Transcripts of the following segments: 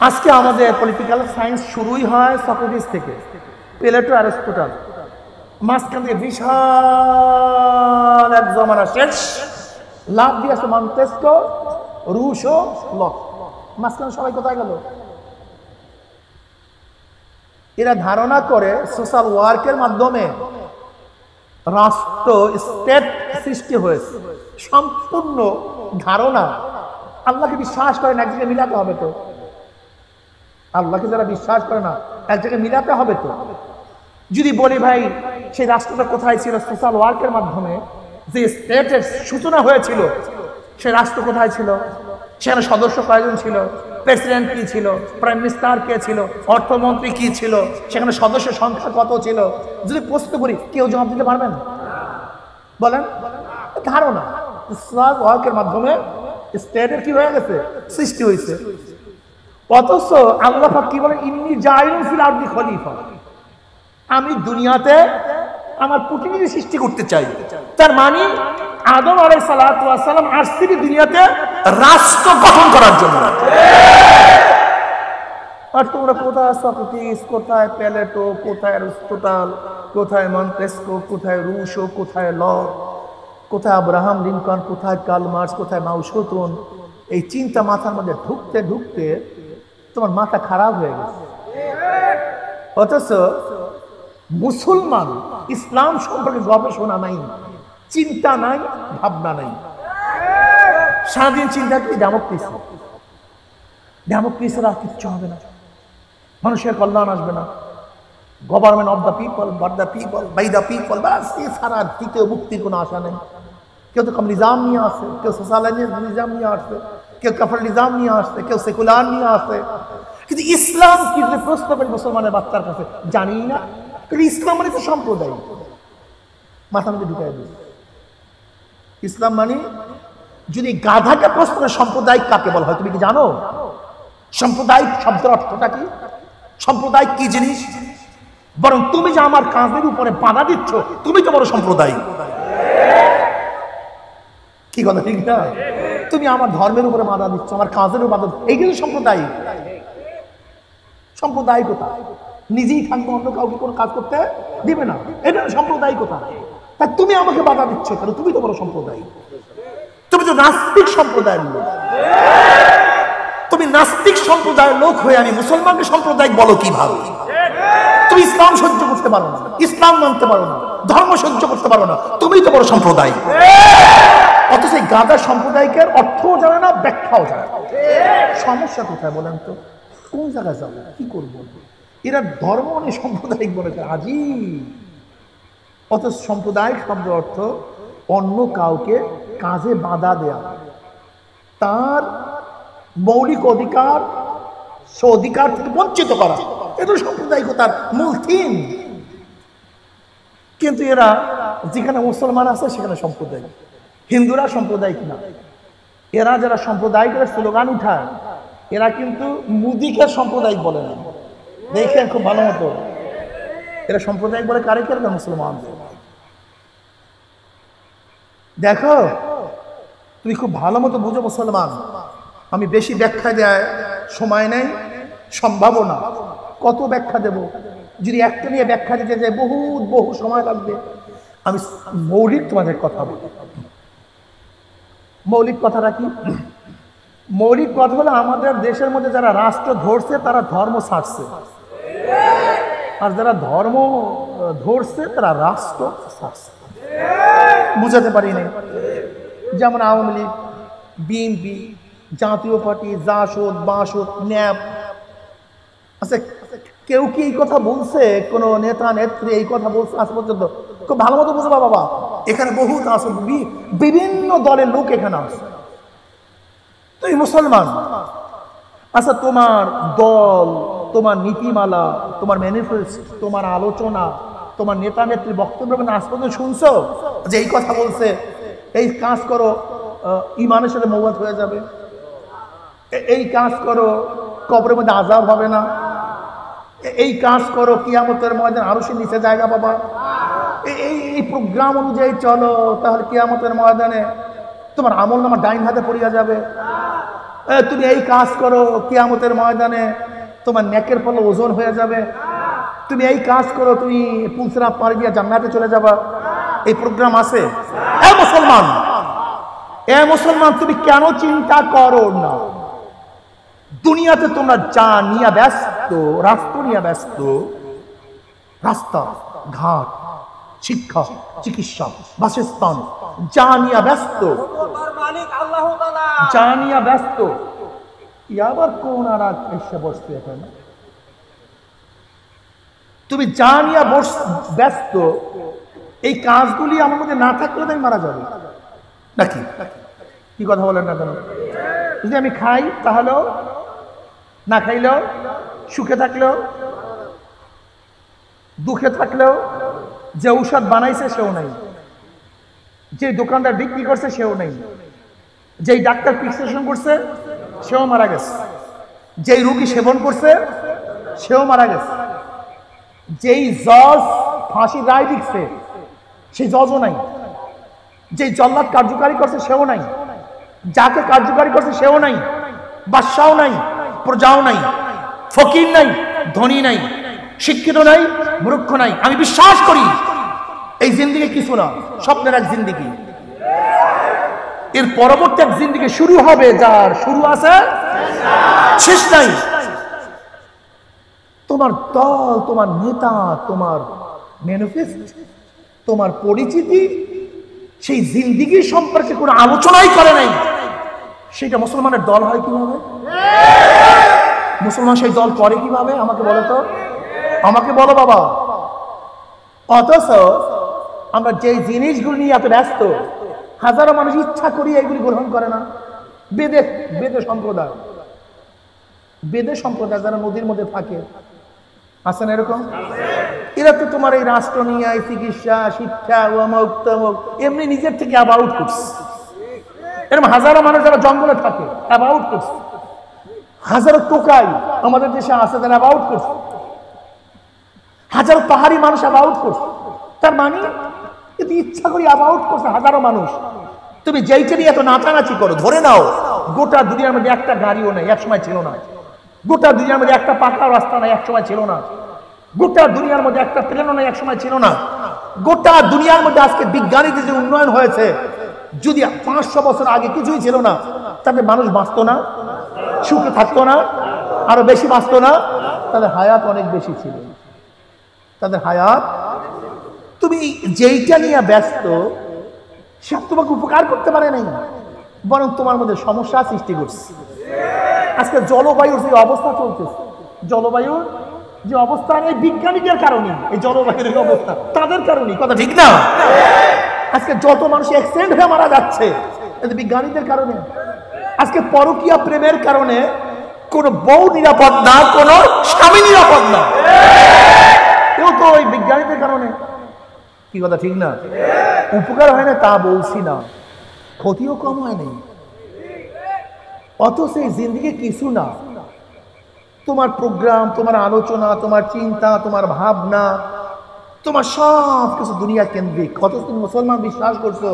আজকে আমাদের political science শুরুই হয় সক্রেটিস থেকে, প্লেটো, অ্যারিস্টটল, মাঝখান থেকে বিশাল এক জমানা শেষ, লাভ দিয়েছে মন্তেস্কো, রুশো, লক। মাঝখানে সবাই কোথায় গেল? এরা ধারণা করে সোশ্যাল ওয়ার্কের মাধ্যমে রাষ্ট্র, স্টেট সৃষ্টি হয়েছে। সম্পূর্ণ ধারণা। আল্লাহকে বিশ্বাস করে না, এক জায়গায় মিলাতে হবে তো। আল্লাহকে যারা বিশ্বাস করে না, এক জায়গায় মিলাতে হবে তো। যদি বলি ভাই সেই রাষ্ট্রটা কোথায় ছিল? সোশ্যাল ওয়ার্কের মাধ্যমে যে স্টেটের সূচনা হয়েছিল, সেই রাষ্ট্র কোথায় ছিল? সেখানে সদস্য কয়জন ছিল? প্রেসিডেন্ট কি ছিল? প্রাইম মিনিস্টার কে ছিল? অর্থমন্ত্রী কি ছিল? সেখানে সদস্য সংখ্যা কত ছিল? যদি প্রশ্ন করি, কেউ জবাব দিতে পারবেন? বলেন। ধারণা সোশ্যাল ওয়ার্কের মাধ্যমে স্টেটের কি হয়ে গেছে? সৃষ্টি হয়েছে। অথচ আল্লাহ পাক কি বলেন? ইন্নী জাইলুন ফিল আরদি খলিফা, আমি দুনিয়াতে আমার প্রতিনিধি সৃষ্টি করতে চাই। তার মানে আদম আলাইহিস সালাতু ওয়াস সালাম আসছেন দুনিয়াতে রাষ্ট্র গঠন করার জন্য। আর তোমরা কোথায় সক্রেটিস, কোথায় প্লেটো, কোথায় অ্যারিস্টটল, কোথায় মন্তেস্কো, কোথায় রুশো, কোথায় লক, কোথায় আব্রাহাম লিঙ্কন, কোথায় কার্ল মার্কস, কোথায় মাও সেতুং। এই চিন্তা মাথার মধ্যে ঢুকতে ঢুকতে তোমার মাথা খারাপ হয়ে গেছে। অথচ মুসলমান ইসলাম সম্পর্কে গবেষণা নাই, চিন্তা নাই, ভাবনা নাই। সারাদিন চিন্তা করি ডেমোক্রেসির আর কিচ্ছু হবে না, মানুষের কল্যাণ আসবে না, government of the people, for the people, by the people, বাস এছাড়া দ্বিতীয় মুক্তির কোনো আশা নেই। কেউ তো কমিউনিজম নিয়ে আসছে, কেউ সোশ্যালিজম নিয়ে আসছে, কেউ ক্যাপিটালিজম নিয়ে আসছে, কেউ সেকুলার নিয়ে আসছে। কিন্তু ইসলাম কি যদি প্রশ্ন করি মুসলমানের বাচ্চার কাছে, জানি না। ইসলাম মানে তো সম্প্রদায়, মাথা মধ্যে ঢুকাই দিই। ইসলাম মানে যদি গাধাকে প্রশ্ন করে সাম্প্রদায়িক কাকে বলা হয় তুমি কি জানো? সাম্প্রদায়িক শব্দের অর্থটা কি? সাম্প্রদায়িক কি জিনিস? বরং তুমি যে আমার কাজের উপরে বাধা দিচ্ছ, তুমি তো বড় সাম্প্রদায়িক। কি কথা ঠিক না? তুমি আমার ধর্মের উপরে বাধা দিচ্ছ, আমার কাজের উপর বাধা, এই কিন্তু সাম্প্রদায়িক। সাম্প্রদায়িকতা নিজেই থাকবে, অন্য কাউকে কোনো কাজ করতে দিবে না, এটা সাম্প্রদায়িকতা। তা তুমি আমাকে বাধা দিচ্ছ কেন? তুমি তো বড় সাম্প্রদায়িক। তুমি তো নাস্তিক সম্প্রদায়ের লোক। তুমি নাস্তিক সম্প্রদায়ের লোক হয়ে আমি মুসলমানকে সাম্প্রদায়িক বলো কিভাবে? তুমি ইসলাম সহ্য করতে পারো না, ইসলাম মানতে পারো না, ধর্ম সহ্য করতে পারো না, তুমি তো বড় সাম্প্রদায়িক। অথচ এই গাদা সাম্প্রদায়িকের অর্থও জানে না, ব্যাখ্যাও জানে না। সমস্যা কোথায় বলেন তো? কোন জায়গায় যাবো, কি করবো? এরা ধর্ম নিয়ে সাম্প্রদায়িক বলেছে, আজীব। অথচ সাম্প্রদায়িক শব্দের অর্থ অন্য কাউকে কাজে বাধা দেয়া, তার মৌলিক অধিকার, সে অধিকার থেকে বঞ্চিত করা, এটা সাম্প্রদায়িকতার মূল থিম। কিন্তু এরা যেখানে মুসলমান আছে সেখানে সাম্প্রদায়িক, হিন্দুরা সাম্প্রদায়িক না। এরা যারা সাম্প্রদায়িকের স্লোগান উঠায়, এরা কিন্তু মুদিকে সাম্প্রদায়িক বলে না। দেখেন খুব ভালো মতো, এরা সাম্প্রদায়িক বলে কারে? কেন? মুসলমান। দেখো তুমি খুব ভালো মতো বুঝো মুসলমান। আমি বেশি ব্যাখ্যা দেয় সময় নেই, সম্ভাবনা কত ব্যাখ্যা দেব? যদি একটা নিয়ে ব্যাখ্যা দিতে যাই বহু সময় লাগবে। আমি মৌলিক তোমাদের কথা বলি। মৌলিক কথাটা কি? মৌলিক কথা হলো আমাদের দেশের মধ্যে যারা রাষ্ট্র ধরছে তারা ধর্ম ছাড়ছে, আর যারা ধর্ম ধরছে তারা রাষ্ট্র ছাড়ছে। বুঝাতে পারি নাই? যেমন আওয়ামী লীগ, বিএনপি, জাতীয় পার্টি, জাসদ, বাসদ, ন্যাপ। আচ্ছা, কেউ কি এই কথা বলছে? কোন নেতা নেত্রী এই কথা বলছে আজ পর্যন্ত? খুব ভালো মতো বুঝবা বাবা, এখানে বহুত আছে, বিভিন্ন দলের লোক এখানে আছে। তুই মুসলমান, আচ্ছা তোমার দল, তোমার নীতিমালা, তোমার ম্যানিফেস্টো, তোমার আলোচনা, তোমার নেতা নেত্রী বক্তব্য আজ পর্যন্ত শুনছো যে এই কথা বলছে, এই কাজ করো ইমানের সাথে মওয়াত হয়ে যাবে, এই কাজ করো কবরের মধ্যে আযাব হবে না, এই কাজ করো কিয়ামতের ময়দানে আরশের নিচে জায়গা পাবা, এই প্রোগ্রাম অনুযায়ী চলো তাহলে কিয়ামতের ময়দানে তোমার আমল নামা ডাইন হাতে পড়িয়া যাবে? তুমি এই কাজ করো, কিয়ামতের ময়দানে তোমার নেকের ফলে ওজন হয়ে যাবে, তুমি এই কাজ করো, তুমি পুলসিরাত পাড়ি দিয়ে জান্নাতে চলে যাবা। এই প্রোগ্রাম আছে। এ মুসলমান তুমি কেন চিন্তা করো না? দুনিয়াতে তোমরা যা নিয়ে ব্যস্ত, রাষ্ট্র নিয়ে ব্যস্ত, রাস্তা ঘাট, শিক্ষা, চিকিৎসা, বাসস্থান, যা নিয়ে ব্যস্ত, যা নিয়ে ব্যস্ত, আবার কোন আর এসে বসতে এখানে? তুমি যা নিয়ে ব্যস্ত, এই কাজগুলি আমার মধ্যে না থাকলে তো আমি মারা যাবে নাকি? কি কথা বলেন না কেন? যদি আমি খাই তাহলেও, না খাইলেও, সুখে থাকলেও, দুঃখে থাকলেও, যে ঔষধ বানাইছে সেও নাই, যে দোকানদার বিক্রি করছে সেও নাই, যেই ডাক্তার প্রেসক্রিপশন করছে সেও মারা গেছে, যেই রোগী সেবন করছে সেও মারা গেছে, যেই জজ ফাঁসি রায় দিচ্ছে সেই জজও নাই, যেই জল্লাদ কার্যকারী করছে সেও নাই, যাকে কার্যকারী করছে সেও নাই, বাদশাও নাই, প্রজাও নাই, ফকির নাই, ধনী নাই, শিক্ষিত নাই, মূর্খ নাই। আমি বিশ্বাস করি এই জিন্দিগি কিছু না, স্বপ্নের এক জিন্দিগি। এর পরবর্তী এক জিন্দিগি শুরু হবে, যার শুরু আছে শেষ নাই। তোমার দল, তোমার নেতা, তোমার ম্যানিফেস্ট, তোমার পরিচিতি সেই জিন্দিগি সম্পর্কে কোনো আলোচনাই করে নাই। সেটা মুসলমানের দল হয় কিভাবে? মুসলমান সেই দল করে কিভাবে? আমাকে বলো তো, আমাকে বলো বাবা। অথচ আমরা যে জিনিসগুলো নিয়ে এত ব্যস্ত, হাজারো মানুষ ইচ্ছা করি এইগুলি গ্রহণ করে না। বেদে বেদে সম্প্রদায়, বেদে সম্প্রদায় যারা নদীর মধ্যে থাকে, আছেন এরকম? এরা তো তোমার এই রাষ্ট্র নিয়ে, চিকিৎসা, শিক্ষা, অমুক তমুক এমনি নিজের থেকে অ্যাবাউট করছে। এরকম হাজারো মানুষ যারা জঙ্গলে থাকে অ্যাবাউট করছে, হাজারো টোকাই আমাদের দেশে আছে যারা অ্যাবাউট করছে, হাজারো পাহাড়ি মানুষ অ্যাবাউট করছে। তার মানে এতে ইচ্ছা করি অ্যাবাউট করছে হাজারো মানুষ। তুমি যেইটা নিয়ে এত নাচানাচি করো, ধরে নাও গোটা দুনিয়ার মধ্যে একটা গাড়িও নেই, একসময় ছিল না। গোটা দুনিয়ার মধ্যে একটা পাকা রাস্তা নাই, একসময় ছিল না। গোটা দুনিয়ার মধ্যে একটা ট্রেনও নাই, একসময় ছিল না। গোটা দুনিয়ার মধ্যে আজকে বিজ্ঞানীদের যে উন্নয়ন হয়েছে, যদি 500 বছর আগে কিছুই ছিল না, তাহলে মানুষ বাঁচতো না, সুখে থাকতো না, আরো বেশি বাঁচতো না, তাদের হায়াত অনেক বেশি ছিল, তাদের হায়াত। তুমি যেইটা নিয়ে ব্যস্ত সে তোমাকে উপকার করতে পারে নাই, বরং তোমার মধ্যে সমস্যা সৃষ্টি করছে। আজকে জলবায়ুর যে অবস্থা চলতেছে, জলবায়ুর যে অবস্থা, এই বিজ্ঞানীদের কারণে এই জলবায়ুর এই অবস্থা, তাদের কারণে, কথা ঠিক না? আজকে যত মানুষ অ্যাক্সিডেন্ট হয়ে মারা যাচ্ছে, এটা বিজ্ঞানীদের কারণে। আজকে পরকীয়া প্রেমের কারণে কোন বউ নিরাপদ না, কোন স্বামী নিরাপদ না, এও তো ওই বিজ্ঞানীদের কারণে। কি কথা ঠিক না? উপকার হয় না তা বলছি না, ক্ষতিও কম হয় নাই। অত সেই জিন্দিগি কিছু না। তোমার প্রোগ্রাম, তোমার আলোচনা, তোমার চিন্তা, তোমার ভাবনা, তোমার সব কিছু দুনিয়া কেন্দ্রিক। কত তুমি মুসলমান বিশ্বাস করছো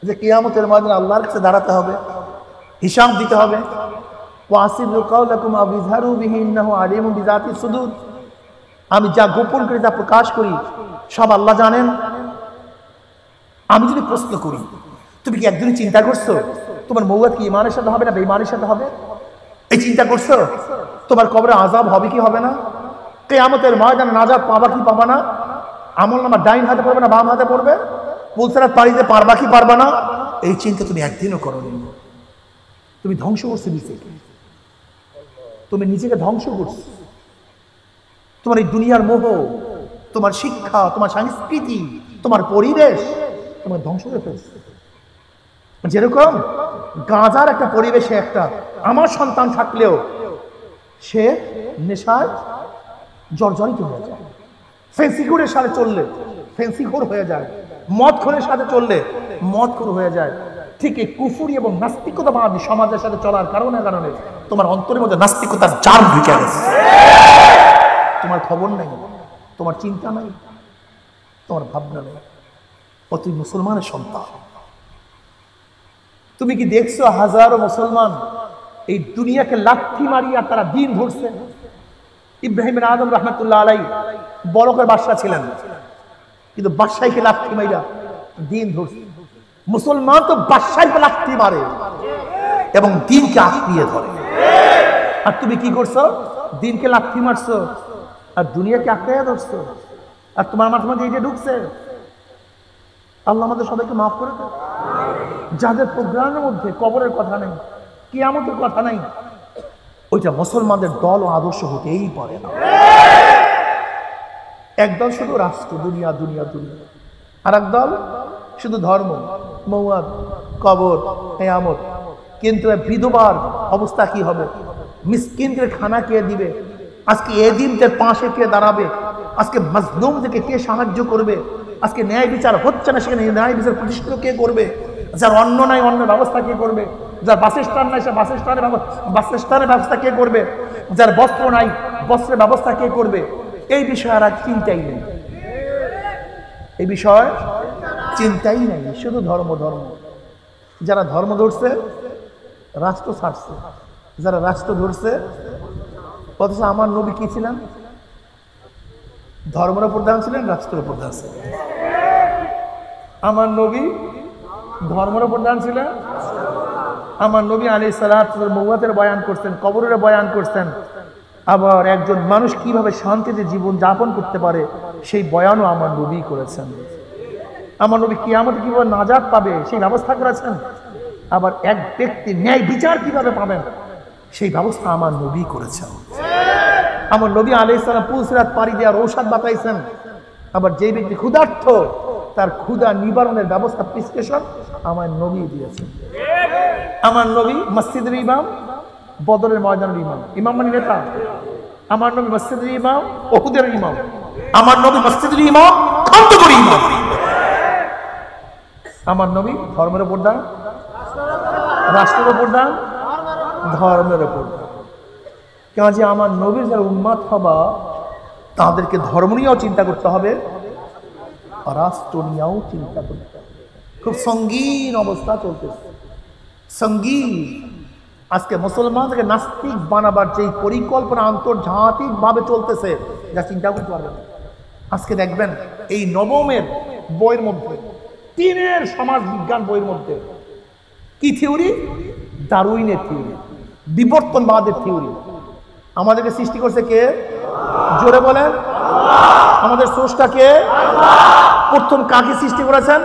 যে কিয়ামতের ময়দানে আল্লাহর কাছে দাঁড়াতে হবে, হিসাব দিতে হবে। ওয়াসিরু কাওলাকুম আও ইযহারু বিহি ইন্নাহু আলিমুন বিযাতিস সুদূর। আমি যা গোপন করি, যা প্রকাশ করি, সব আল্লাহ জানেন। আমি যদি প্রশ্ন করি, তুমি কি একদিনই চিন্তা করছো তোমার মৌয়াত কি ইমানের সাথে হবে না বেঈমানের সাথে হবে? এই চিন্তা করছো তোমার কবরে আযাব হবে কি হবে না? কিয়ামতের ময়দানে নাজাত পাবা কি পাবা না? আমলনামা ডাইন হাতে পড়বে না বাম হাতে পড়বে? পুলসিরাত পাড়িতে পারবা কি পারবা না? এই চিন্তা তুমি একদিনও করোনি। তুমি ধ্বংস করছো নিজেকে, তুমি নিজেকে ধ্বংস করছো। তোমার এই দুনিয়ার মোহ, তোমার শিক্ষা, তোমার সংস্কৃতি, তোমার পরিবেশ তোমার ধ্বংস করে ফেলছে। যেরকম গাঁজার একটা পরিবেশে একটা আমার সন্তান থাকলেও সে নেশায় জর্জরিত হয়ে যায়, ফেন্সিখোরের সাথে চললে ফেন্সিখোর হয়ে যায়, মদখোরের সাথে চললে মদখোর হয়ে যায়। ঠিক এই কুফরি এবং নাস্তিকতাবাদী সমাজের সাথে চলার কারণে তোমার অন্তরের মধ্যে নাস্তিকতার জাল ঢুকে গেছে। তোমার খবর নাই, তোমার চিন্তা নাই, তোমার ভাবনা নেই। ও তুই মুসলমানের সন্তান। তুমি কি দেখছো হাজারো মুসলমান এই দুনিয়াকে লাথি মারিয়া তারা দিন ধরছে। ইব্রাহিম আদম রহমতুল্লাহ আলাই বড় করে বাদশা ছিলেন, কিন্তু বাদশাহীকে লাথি মারিয়া দিন ধরছে। মুসলমান তো বাদশাহীকে লাথি মারে এবং দিনকে আঁকড়িয়ে ধরে। আর তুমি কি করছো? দিনকে লাথি মারছো আর দুনিয়াকে আঁকড়িয়ে ধরছো। আর তোমার মাথার মধ্যে এই যে ঢুকছে, আল্লাহ আমাদের সবাইকে মাফ করে দেয়। যাদের প্রোগ্রামের মধ্যে কবরের কথা নেই, কিয়ামতের কথা নেই, ওইটা মুসলমানদের দল ও আদর্শ হতেই পারে না। একদল শুধু রাষ্ট্র, দুনিয়া দুনিয়া দুনিয়া, আর একদল শুধু ধর্ম, মৌয়াদ, কবর, কিয়ামত। কিন্তু বিধবার অবস্থা কি হবে? মিসকিনদের খানা কে দিবে? আজকে এদিনদের পাশে কে দাঁড়াবে? আজকে মাজলুমদেরকে কে সাহায্য করবে? আজকে ন্যায় বিচার হচ্ছে না, সেখানে ন্যায় বিচার প্রতিষ্ঠিত কে করবে? যার অন্ন নাই অন্যের ব্যবস্থা কে করবে? যার বাসস্থান নাই সে বাসস্থানের ব্যবস্থা কে করবে? যার বস্ত্র নাই বস্ত্রের ব্যবস্থা কে করবে? এই বিষয়ে আর চিন্তাই নেই, এই বিষয় চিন্তাই নেই, শুধু ধর্ম ধর্ম। যারা ধর্ম ধরছে রাষ্ট্র ছাড়ছে, যারা রাষ্ট্র ধরছে, অথচ আমার নবী কি ছিলেন? ধর্মের প্রধান ছিলেন, রাষ্ট্রের প্রধান ছিলেন। আমার নবী ধর্মের প্রধান ছিলেন। আমার নবী আলাইহিস সালাতু মওয়াতের বয়ান করতেন, কবরের বয়ান করতেন। আবার একজন মানুষ কিভাবে শান্তিতে জীবন যাপন করতে পারে সেই বয়ানও আমার নবী করেছেন। আমার নবী কিয়ামতে কিভাবে নাজাত পাবে সেই ব্যবস্থা করেছেন। আবার এক ব্যক্তি ন্যায় বিচার কিভাবে পাবেন সেই ব্যবস্থা আমার নবী করেছেন। আমার নবী আলাইহিস সালাম পুলসিরাত পাড়ি দেওয়ার ঔষধ বাতাইছেন। আবার যে ব্যক্তি ক্ষুধার্ত তার ক্ষুধা নিবারণের ব্যবস্থা প্রেসক্রিপশন আমার নবী দিয়েছেন। আমার নবী মসজিদের ইমাম, বদরের ময়দানের ইমাম, ইমাম মানে নেতা। আমার নবী মসজিদের ইমাম, উহুদের ইমাম। আমার নবী মসজিদের ইমাম, খন্দকের ইমাম। আমার নবী ধর্মের উপর দান, রাষ্ট্রের উপর দান, ধর্মের উপর দান। কাজে আমার নবীর যারা উম্মত হবা তাদেরকে ধর্ম নিয়েও চিন্তা করতে হবে, রাষ্ট্র নিয়েও চিন্তা করতে হবে। খুব সঙ্গীন অবস্থা চলতেছে, সঙ্গীন। আজকে মুসলমানদেরকে নাস্তিক বানাবার যে পরিকল্পনা আন্তর্জাতিক ভাবে চলতেছে, যা চিন্তা করতে পারবেন। আজকে দেখবেন এই নবমের বইয়ের মধ্যে, 3 সমাজ বিজ্ঞান বইয়ের মধ্যে কি থিওরি? ডারউইনের থিওরি, বিবর্তনবাদের থিওরি। আমাদেরকে সৃষ্টি করছে কে? জোরে বলেন। আমাদের স্রষ্টা কে? প্রথম কাকে সৃষ্টি করেছেন?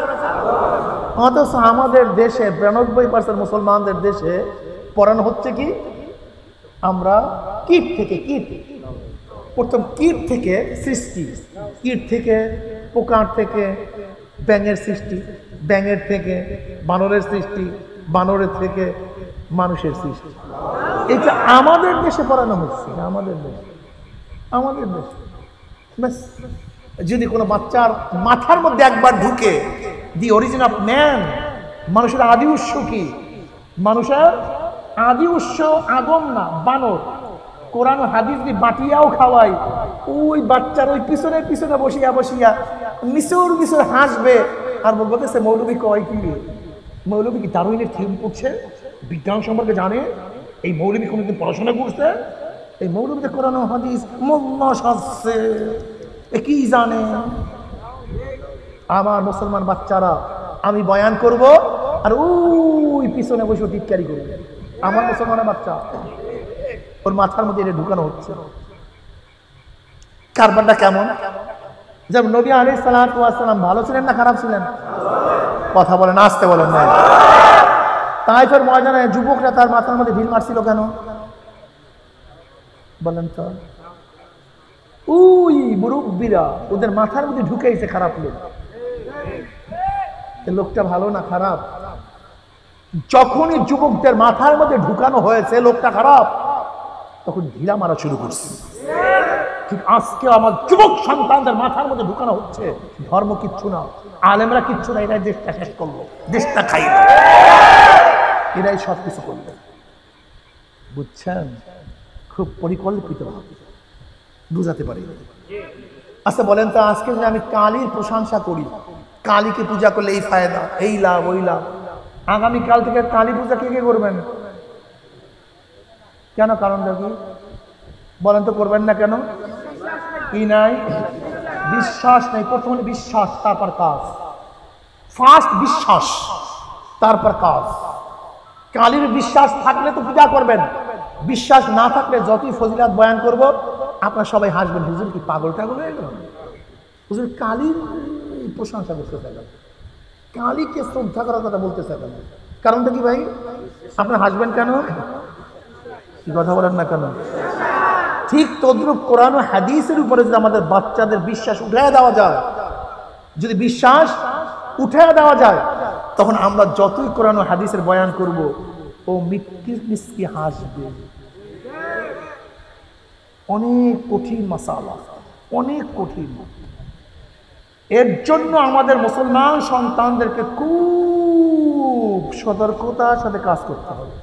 অথচ আমাদের দেশে 92% মুসলমানদের দেশে পড়ানো হচ্ছে কি? আমরা কীট থেকে, কীট, প্রথম কীট থেকে সৃষ্টি, কীট থেকে, পোকার থেকে ব্যাঙের সৃষ্টি, ব্যাঙের থেকে বানরের সৃষ্টি, বানরের থেকে মানুষের সৃষ্টি। এটা আমাদের দেশে পড়ানো হচ্ছে, আমাদের দেশে, আমাদের দেশে। ব্যাস, যদি কোনো বাচ্চার মাথার মধ্যে একবার ঢুকে দি অরিজিন অফ ম্যান, মানুষের আদি উৎস কি? মানুষের আদি উৎস আদম না, বানর। কোরআন হাদিস দিয়ে বাটিয়াও খাওয়াই, ওই বাচ্চার ওই পিছনের পিছনে বসিয়া বসিয়া মিশর মিশর হাসবে আর বলতেছে মৌলবী কয় কি? মৌলবী কি ডারউইনের থিওরি পড়ছে, বিজ্ঞান সম্পর্কে জানে? এই মৌলবী কোনোদিন পড়াশোনা করছে? এই মৌলবীতে কোরআন হাদিস মোল্লা সাজছে, কি জানে? আমার মুসলমান বাচ্চারা, আমি বয়ান করব আর ওই পিছনে বসে টিটকারি করবে। আমার মুসলমানের বাচ্চা, ওর মাথার মধ্যে এটা ঢুকানো হচ্ছে। কারবারটা কেমন? যেমন নবী আলাইহিস সালাতু ওয়াস সালাম ভালো ছিলেন না খারাপ ছিলেন? কথা বলেন, আসতে বলেন না। তাইফের ময়দানে যুবকরা তার মাথার মধ্যে ঢিল মারছিল কেন বলেন তো? ওই মুরব্বীরা ওদের মাথার মধ্যে ঢুকাইছে খারাপ লোক। লোকটা ভালো না খারাপ? যখনই যুবকদের মাথার মধ্যে ঢুকানো হয়েছে লোকটা খারাপ, তখন ঢিলা মারা শুরু করছে। ঠিক আজকে আমার যুবক সন্তানদের মাথার মধ্যে ঢুকানো হচ্ছে ধর্ম কিচ্ছু না, আলেমরা কিচ্ছু না, এরাই দেশটা শেষ করলো, দেশটা খাইল, এরাই সব কিছু করলো। বুঝছেন? খুব পরিকল্পিত বুঝাতে পারি। আচ্ছা বলেন তো, আজকে যদি আমি কালীর প্রশংসা করি, কালীকে পূজা করলে এই ফায়দা, এই লাভ, ওই লাভ, আগামীকাল থেকে কালী পূজা কে কে করবেন? কেন? কারণটা কি বলেন তো? করবেন না কেন? কি নাই? বিশ্বাস নেই। প্রথমে বিশ্বাস, তারপর কাজ। ফার্স্ট বিশ্বাস, তারপর কাজ। কালীর বিশ্বাস থাকলে তো পূজা করবেন, বিশ্বাস না থাকলে যতই ফজিলাত বয়ান করব আপনারা সবাই হাসবেন, হুজুর কি পাগল টাগল হয়ে গেল? হুজুর কালীর প্রশংসা করতে থাকেন, কালীকে শ্রদ্ধা করার কথা বলতে থাকেন। কারণটা কি ভাই? আপনারা হাসবেন কেন? কি কথা বলেন না কেন? ঠিক তদ্রুপ কোরআন ও হাদিসের উপরে যদি আমাদের বাচ্চাদের বিশ্বাস উঠায় দেওয়া যায়, যদি বিশ্বাস উঠায় দেওয়া যায়, তখন আমরা যতই কোরআন ও হাদিসের বয়ান করব ও মৃত্যুর মিসকি হাসবে। অনেক কঠিন মাসালা, অনেক কঠিন। এর জন্য আমাদের মুসলমান সন্তানদেরকে খুব সতর্কতার সাথে কাজ করতে হবে।